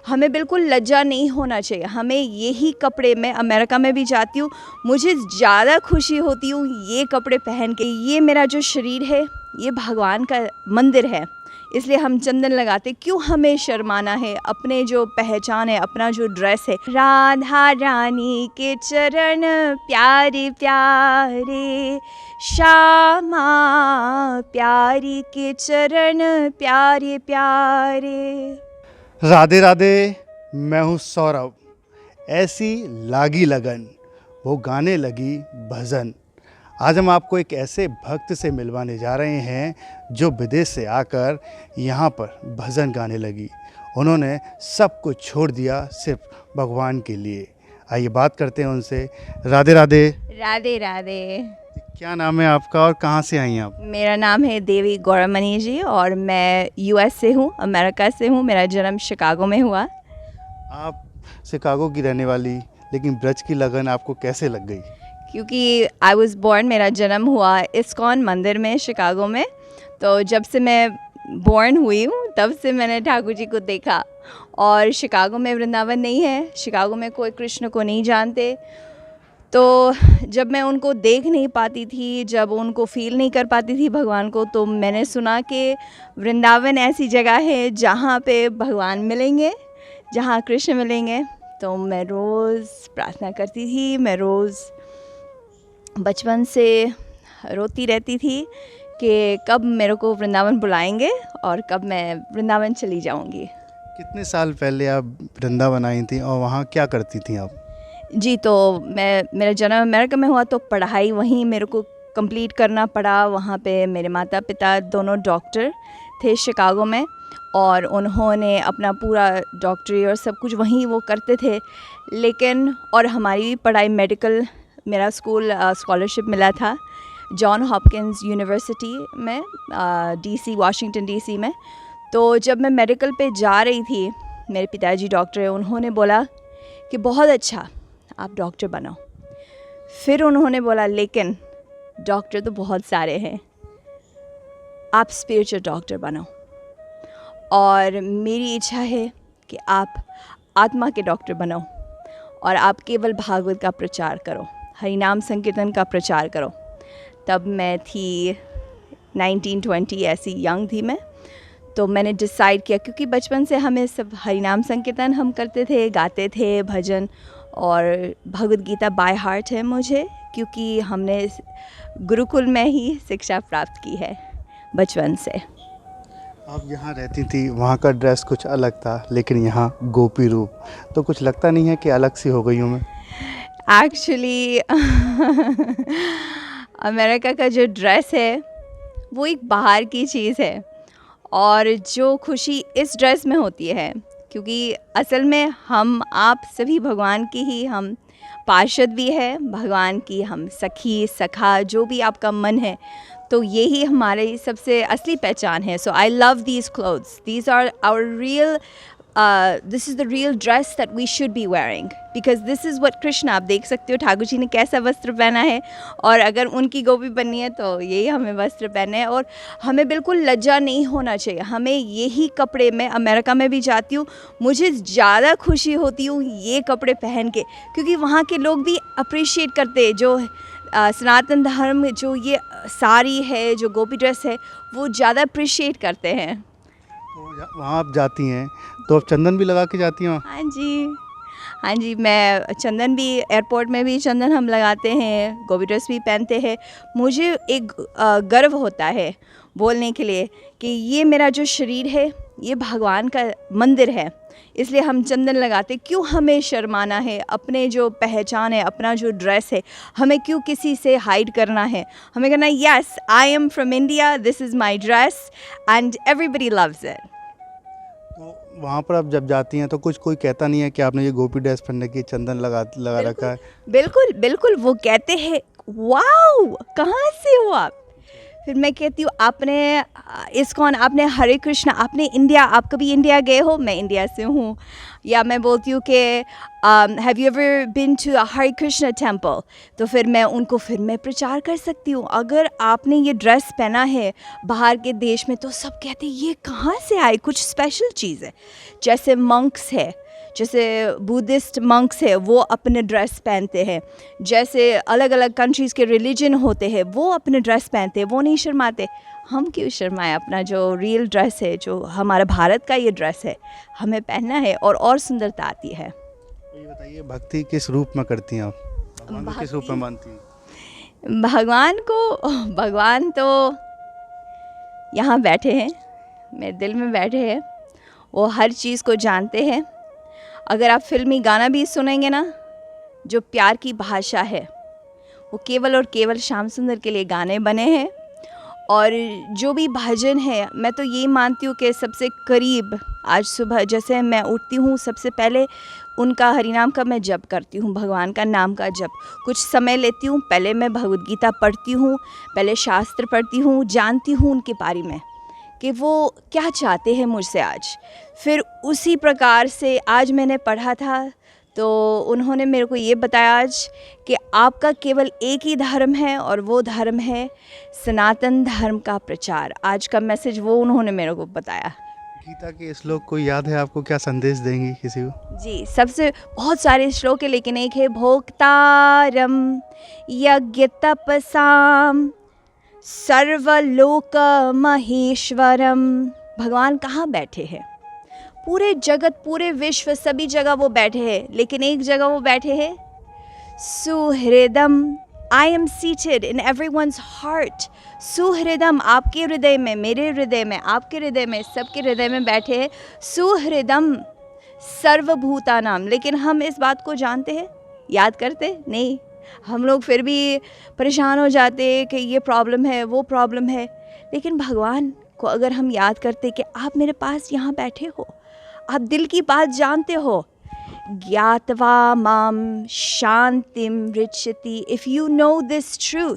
हमें बिल्कुल लज्जा नहीं होना चाहिए। हमें यही कपड़े, मैं अमेरिका में भी जाती हूँ, मुझे ज़्यादा खुशी होती हूँ ये कपड़े पहन के। ये मेरा जो शरीर है ये भगवान का मंदिर है, इसलिए हम चंदन लगाते। क्यों हमें शर्माना है? अपने जो पहचान है, अपना जो ड्रेस है। राधा रानी के चरण प्यारे प्यारे, श्यामा प्यारी के चरण प्यारे प्यारे। राधे राधे, मैं हूँ सौरभ। ऐसी लागी लगन, वो गाने लगी भजन। आज हम आपको एक ऐसे भक्त से मिलवाने जा रहे हैं जो विदेश से आकर यहाँ पर भजन गाने लगी। उन्होंने सब कुछ छोड़ दिया सिर्फ भगवान के लिए। आइए बात करते हैं उनसे। राधे राधे। राधे राधे। क्या नाम है आपका और कहाँ से आई हैं आप? मेरा नाम है देवी गौरमणि जी और मैं यूएस से हूँ, अमेरिका से हूँ। मेरा जन्म शिकागो में हुआ। आप शिकागो की रहने वाली, लेकिन ब्रज की लगन आपको कैसे लग गई? क्योंकि आई वॉज बोर्न, मेरा जन्म हुआ इस्कॉन मंदिर में शिकागो में। तो जब से मैं बोर्न हुई हूँ तब से मैंने ठाकुर जी को देखा। और शिकागो में वृंदावन नहीं है, शिकागो में कोई कृष्ण को नहीं जानते। तो जब मैं उनको देख नहीं पाती थी, जब उनको फील नहीं कर पाती थी भगवान को, तो मैंने सुना कि वृंदावन ऐसी जगह है जहाँ पे भगवान मिलेंगे, जहाँ कृष्ण मिलेंगे। तो मैं रोज़ प्रार्थना करती थी, मैं रोज़ बचपन से रोती रहती थी कि कब मेरे को वृंदावन बुलाएंगे और कब मैं वृंदावन चली जाऊंगी। कितने साल पहले आप वृंदावन आई थी और वहाँ क्या करती थी आप? जी, तो मेरा जन्म अमेरिका में हुआ, तो पढ़ाई वहीं मेरे को कंप्लीट करना पड़ा। वहाँ पे मेरे माता पिता दोनों डॉक्टर थे शिकागो में, और उन्होंने अपना पूरा डॉक्टरी और सब कुछ वहीं वो करते थे। लेकिन और हमारी पढ़ाई मेडिकल, मेरा स्कूल स्कॉलरशिप मिला था जॉन हॉपकिंस यूनिवर्सिटी में, डीसी, वाशिंगटन डीसी में। तो जब मैं मेडिकल पे जा रही थी, मेरे पिताजी डॉक्टर हैं, उन्होंने बोला कि बहुत अच्छा, आप डॉक्टर बनो। फिर उन्होंने बोला लेकिन डॉक्टर तो बहुत सारे हैं, आप स्पिरिचुअल डॉक्टर बनो। और मेरी इच्छा है कि आप आत्मा के डॉक्टर बनो और आप केवल भागवत का प्रचार करो, हरि नाम संकीर्तन का प्रचार करो। तब मैं थी 19-20, ऐसी यंग थी मैं। तो मैंने डिसाइड किया, क्योंकि बचपन से हमें सब हरि नाम संकीर्तन हम करते थे, गाते थे भजन, और भगवद गीता बाय हार्ट है मुझे, क्योंकि हमने गुरुकुल में ही शिक्षा प्राप्त की है बचपन से। आप यहाँ रहती थी, वहाँ का ड्रेस कुछ अलग था, लेकिन यहाँ गोपी रूप, तो कुछ लगता नहीं है कि अलग सी हो गई हूँ मैं? एक्चुअली अमेरिका का जो ड्रेस है वो एक बाहर की चीज़ है, और जो खुशी इस ड्रेस में होती है, क्योंकि असल में हम आप सभी भगवान की ही हम पार्षद भी है, भगवान की हम सखी सखा, जो भी आपका मन है, तो यही हमारी सबसे असली पहचान है। So I love these clothes, these are our real, this is the real dress that we should be wearing, because this is what Krishna, आप देख सकते हो ठाकुर जी ने कैसा वस्त्र पहना है, और अगर उनकी गोपी बननी है तो यही हमें वस्त्र पहने हैं। और हमें बिल्कुल लज्जा नहीं होना चाहिए। हमें यही कपड़े, मैं अमेरिका में भी जाती हूँ, मुझे ज़्यादा खुशी होती हूँ ये कपड़े पहन के, क्योंकि वहाँ के लोग भी अप्रिशिएट करते हैं। जो सनातन धर्म, जो ये साड़ी है, जो गोपी ड्रेस है, वो ज़्यादा अप्रिशिएट करते हैं। तो वहाँ आप जाती हैं तो आप चंदन भी लगा के जाती हैं? हाँ जी, हाँ जी, मैं चंदन भी, एयरपोर्ट में भी चंदन हम लगाते हैं, गोपी ड्रेस भी पहनते हैं। मुझे एक गर्व होता है बोलने के लिए कि ये मेरा जो शरीर है ये भगवान का मंदिर है, इसलिए हम चंदन लगाते। क्यों हमें शर्माना है? अपने जो पहचान है, अपना जो ड्रेस है, हमें क्यों किसी से हाइड करना है? हमें कहना yes, I am from India, this is my dress and everybody loves it. तो वहाँ पर आप जब जाती हैं तो कुछ कोई कहता नहीं है कि आपने ये गोपी ड्रेस पहन रखी है, चंदन लगा रखा है? बिल्कुल बिल्कुल, वो कहते हैं वाओ, कहाँ से हो आप? फिर मैं कहती हूँ आपने इस्कॉन, आपने हरे कृष्णा, आपने इंडिया, आप कभी इंडिया गए हो? मैं इंडिया से हूँ। या मैं बोलती हूँ कि have you ever been to a Hare Krishna temple? तो फिर मैं उनको फिर मैं प्रचार कर सकती हूँ। अगर आपने ये ड्रेस पहना है बाहर के देश में तो सब कहते हैं ये कहाँ से आए, कुछ स्पेशल चीज़ है। जैसे मंक्स है, जैसे बुद्धिस्ट मंक्स है, वो अपने ड्रेस पहनते हैं। जैसे अलग अलग कंट्रीज़ के रिलीजन होते हैं, वो अपने ड्रेस पहनते हैं, वो नहीं शर्माते। हम क्यों शर्माएं? अपना जो रियल ड्रेस है, जो हमारा भारत का ये ड्रेस है, हमें पहनना है और सुंदरता आती है। ये बताइए, भक्ति किस रूप में करती हैं आप? भगवान को किस रूप में मानती हैं? भगवान तो यहाँ बैठे हैं, मेरे दिल में बैठे हैं। वो हर चीज़ को जानते हैं। अगर आप फिल्मी गाना भी सुनेंगे ना, जो प्यार की भाषा है, वो केवल और केवल श्याम सुंदर के लिए गाने बने हैं। और जो भी भजन है, मैं तो ये मानती हूँ कि सबसे करीब आज सुबह जैसे मैं उठती हूँ, सबसे पहले उनका हरिनाम का मैं जप करती हूँ, भगवान का नाम का जप। कुछ समय लेती हूँ, पहले मैं भगवद गीता पढ़ती हूँ, पहले शास्त्र पढ़ती हूँ, जानती हूँ उनके बारे में कि वो क्या चाहते हैं मुझसे आज। फिर उसी प्रकार से आज मैंने पढ़ा था तो उन्होंने मेरे को ये बताया आज कि आपका केवल एक ही धर्म है और वो धर्म है सनातन धर्म का प्रचार। आज का मैसेज वो उन्होंने मेरे को बताया। गीता के श्लोक कोई याद है आपको? क्या संदेश देंगी किसी को? जी, सबसे बहुत सारे श्लोक है, लेकिन एक है भोक्तारम यज्ञ तपसाम सर्वलोक महेश्वरम। भगवान कहाँ बैठे हैं? पूरे जगत, पूरे विश्व, सभी जगह वो बैठे हैं, लेकिन एक जगह वो बैठे हैं, सुहृदम। I am seated in everyone's heart. सुहृदम, आपके हृदय में, मेरे हृदय में, आपके हृदय में, सबके हृदय में बैठे हैं सुहृदम सर्वभूतानाम। लेकिन हम इस बात को जानते हैं, याद करते नहीं। हम लोग फिर भी परेशान हो जाते हैं कि ये प्रॉब्लम है, वो प्रॉब्लम है। लेकिन भगवान को अगर हम याद करते कि आप मेरे पास यहाँ बैठे हो, आप दिल की बात जानते हो, ज्ञातवा माम शांतिम रिचति। If you know this truth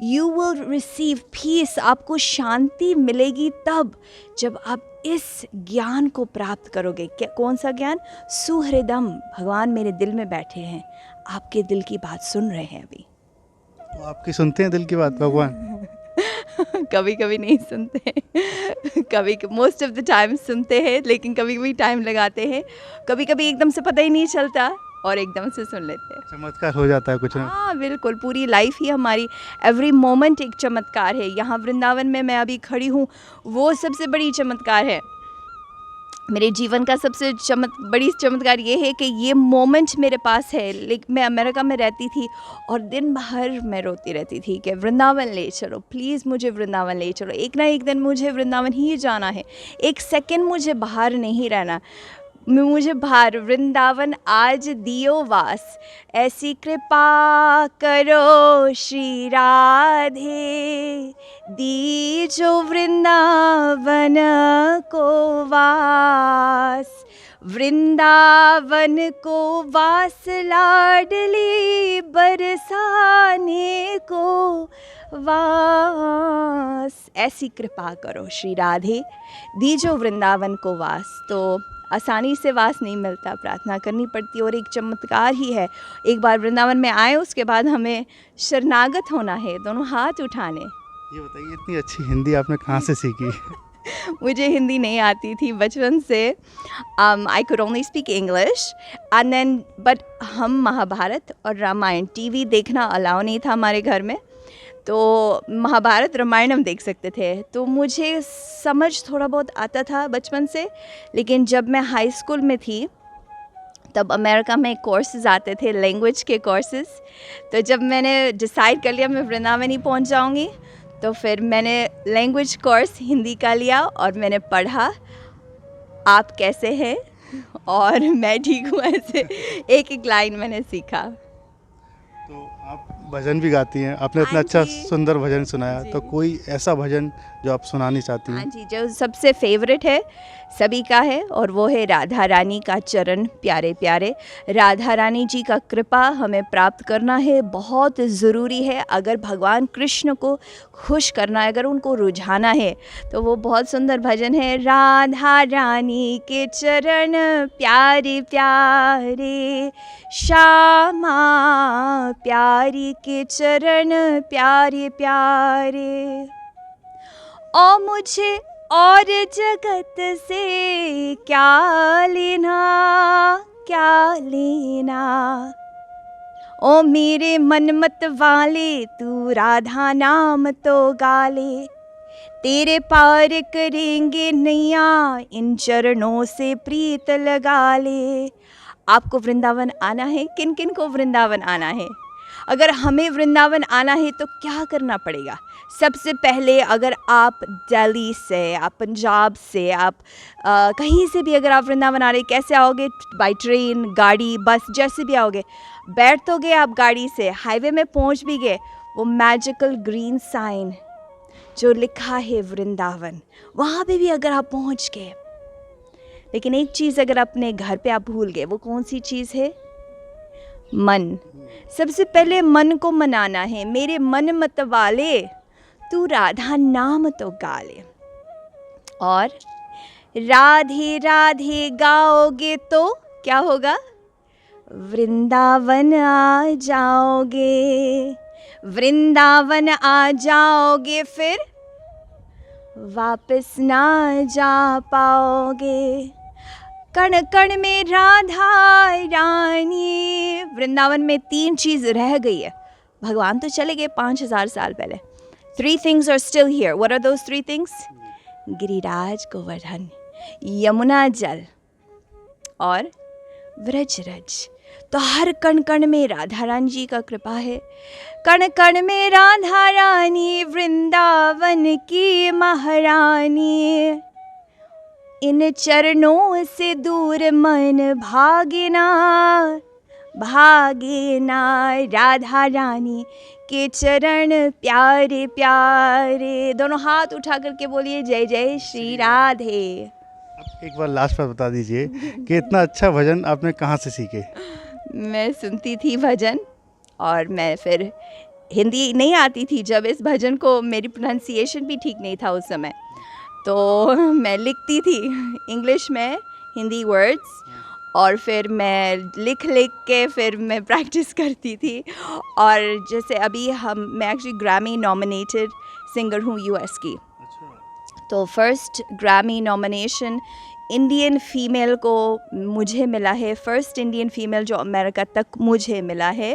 you will receive peace. आपको शांति मिलेगी तब जब आप इस ज्ञान को प्राप्त करोगे। क्या, कौन सा ज्ञान? सुहृदम। भगवान मेरे दिल में बैठे हैं, आपके दिल की बात सुन रहे हैं अभी। तो आपकी सुनते हैं दिल की बात भगवान? कभी कभी नहीं सुनते कभी मोस्ट ऑफ द टाइम सुनते हैं, लेकिन कभी कभी टाइम लगाते हैं। कभी कभी एकदम से पता ही नहीं चलता और एकदम से सुन लेते हैं। चमत्कार हो जाता है कुछ ना? हाँ बिल्कुल, पूरी लाइफ ही हमारी, एवरी मोमेंट एक चमत्कार है। यहाँ वृंदावन में मैं अभी खड़ी हूँ, वो सबसे बड़ी चमत्कार है। मेरे जीवन का सबसे बड़ी चमत्कार ये है कि ये मोमेंट मेरे पास है। लेकिन मैं अमेरिका में रहती थी और दिन भर मैं रोती रहती थी कि वृंदावन ले चलो, प्लीज़ मुझे वृंदावन ले चलो। एक ना एक दिन मुझे वृंदावन ही जाना है, एक सेकंड मुझे बाहर नहीं रहना। मुझे बाहर वृंदावन आज दियो वास, ऐसी कृपा करो श्री राधे, दीजो वृंदावन को वास। वृंदावन को वास लाडली बरसाने को वास, ऐसी कृपा करो श्री राधे, दीजो वृंदावन को वास। तो आसानी से वास नहीं मिलता, प्रार्थना करनी पड़ती है और एक चमत्कार ही है। एक बार वृंदावन में आए, उसके बाद हमें शरणागत होना है, दोनों हाथ उठाने। ये बताइए, इतनी अच्छी हिंदी आपने कहाँ से सीखी? मुझे हिंदी नहीं आती थी बचपन से। I could only speak English and then but हम महाभारत और रामायण, टीवी देखना अलाउ नहीं था हमारे घर में, तो महाभारत रामायण हम देख सकते थे, तो मुझे समझ थोड़ा बहुत आता था बचपन से। लेकिन जब मैं हाई स्कूल में थी तब अमेरिका में कोर्सेज आते थे, लैंग्वेज के कोर्सेज। तो जब मैंने डिसाइड कर लिया मैं वृंदावन ही पहुंच जाऊंगी, तो फिर मैंने लैंग्वेज कोर्स हिंदी का लिया और मैंने पढ़ा आप कैसे हैं और मैं ठीक हूँ, ऐसे एक एक लाइन मैंने सीखा। तो आप भजन भी गाती हैं, आपने इतना अच्छा सुंदर भजन सुनाया, तो कोई ऐसा भजन जो आप सुनानी चाहती हैं? हाँ जी, जो सबसे फेवरेट है सभी का है, और वो है राधा रानी का चरण प्यारे प्यारे। राधा रानी जी का कृपा हमें प्राप्त करना है, बहुत ज़रूरी है। अगर भगवान कृष्ण को खुश करना है, अगर उनको रुझाना है, तो वो बहुत सुंदर भजन है, राधा रानी के चरण प्यारे प्यारे, श्यामा प्यारी के चरण प्यारे प्यारे। और मुझे और जगत से क्या लेना, क्या लेना। ओ मेरे मनमत वाले, तू राधा नाम तो गाले, तेरे पार करेंगे नैया, इन चरणों से प्रीत लगा ले। आपको वृंदावन आना है? किन किन को वृंदावन आना है? अगर हमें वृंदावन आना है तो क्या करना पड़ेगा? सबसे पहले अगर आप दिल्ली से, आप पंजाब से, आप कहीं से भी अगर आप वृंदावन आ रहे, कैसे आओगे? बाय ट्रेन, गाड़ी, बस, जैसे भी आओगे, बैठ तो गए आप गाड़ी से, हाईवे में पहुंच भी गए, वो मैजिकल ग्रीन साइन जो लिखा है वृंदावन, वहाँ पे भी अगर आप पहुँच गए, लेकिन एक चीज़ अगर अपने घर पे आप भूल गए, वो कौन सी चीज़ है? मन। सबसे पहले मन को मनाना है। मेरे मन मत वाले, तू राधा नाम तो गा ले। और राधे राधे गाओगे तो क्या होगा? वृंदावन आ जाओगे, वृंदावन आ जाओगे, फिर वापस ना जा पाओगे। कण कण में राधा रानी। वृंदावन में 3 चीज़ रह गई है। भगवान तो चले गए 5000 साल पहले। 3 things are still here. What are those 3 things? Giriraj Govardhan, Yamuna जल और व्रजरज। तो हर कण कण में राधा रानी जी का कृपा है। कण कण में राधा रानी, वृंदावन की महारानी। इन चरणों से दूर मन भागे ना, भागे ना। राधा रानी के चरण प्यारे प्यारे। दोनों हाथ उठा करके बोलिए जय जय श्री राधे। एक बार लास्ट पर बता दीजिए कि इतना अच्छा भजन आपने कहाँ से सीखे? मैं सुनती थी भजन, और मैं फिर हिंदी नहीं आती थी जब इस भजन को, मेरी प्रोनाउंसिएशन भी ठीक नहीं था उस समय, तो मैं लिखती थी इंग्लिश में हिंदी वर्ड्स, और फिर मैं लिख लिख के फिर मैं प्रैक्टिस करती थी। और जैसे अभी मैं एक्चुअली ग्रैमी नॉमिनेटेड सिंगर हूँ यूएस की। तो first Grammy nomination Indian female को मुझे मिला है, फर्स्ट इंडियन फीमेल जो अमेरिका तक मुझे मिला है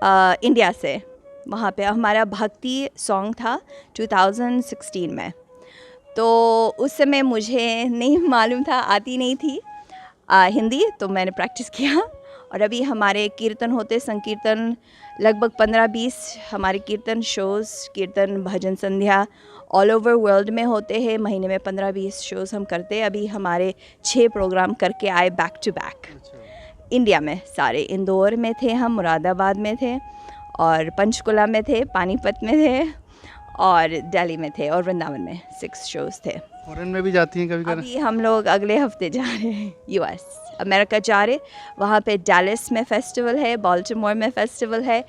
इंडिया से। वहाँ पे हमारा भक्ति सॉन्ग था 2016 में। तो उस समय मुझे नहीं मालूम था, आती नहीं थी हिंदी, तो मैंने प्रैक्टिस किया। और अभी हमारे कीर्तन होते, संकीर्तन लगभग 15-20 हमारे कीर्तन शोज़, कीर्तन भजन संध्या ऑल ओवर वर्ल्ड में होते हैं। महीने में 15-20 शोज़ हम करते हैं। अभी हमारे 6 प्रोग्राम करके आए बैक टू बैक इंडिया में सारे। इंदौर में थे हम, मुरादाबाद में थे, और पंचकुला में थे, पानीपत में थे, और दिल्ली में थे, और वृंदावन में 6 शोज़ थे। फॉरेन में भी जाती हैं कभी? अभी हम लोग अगले हफ्ते जा रहे हैं यूएस, अमेरिका जा रहे। वहाँ पे डैलस में फेस्टिवल है, बाल्टीमोर में फेस्टिवल है,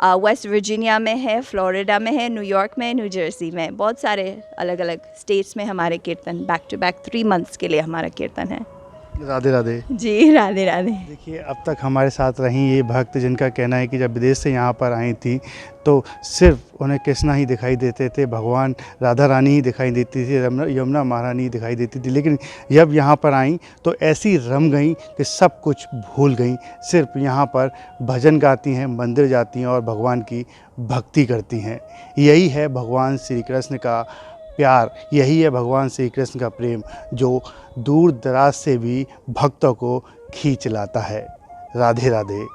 वेस्ट वर्जीनिया में है, फ्लोरिडा में है, न्यूयॉर्क में, न्यू जर्सी में, बहुत सारे अलग अलग स्टेट्स में हमारे कीर्तन बैक टू बैक 3 months के लिए हमारा कीर्तन है। राधे राधे जी, राधे राधे। देखिए, अब तक हमारे साथ रही ये भक्त जिनका कहना है कि जब विदेश से यहाँ पर आई थी तो सिर्फ उन्हें कृष्णा ही दिखाई देते थे, भगवान राधा रानी ही दिखाई देती थी, यमुना महारानी ही दिखाई देती थी। लेकिन जब यहाँ पर आई तो ऐसी रम गई कि सब कुछ भूल गई। सिर्फ यहाँ पर भजन गाती हैं, मंदिर जाती हैं और भगवान की भक्ति करती हैं। यही है भगवान श्री कृष्ण का प्यार, यही है भगवान श्री कृष्ण का प्रेम, जो दूर दराज से भी भक्तों को खींच लाता है। राधे राधे।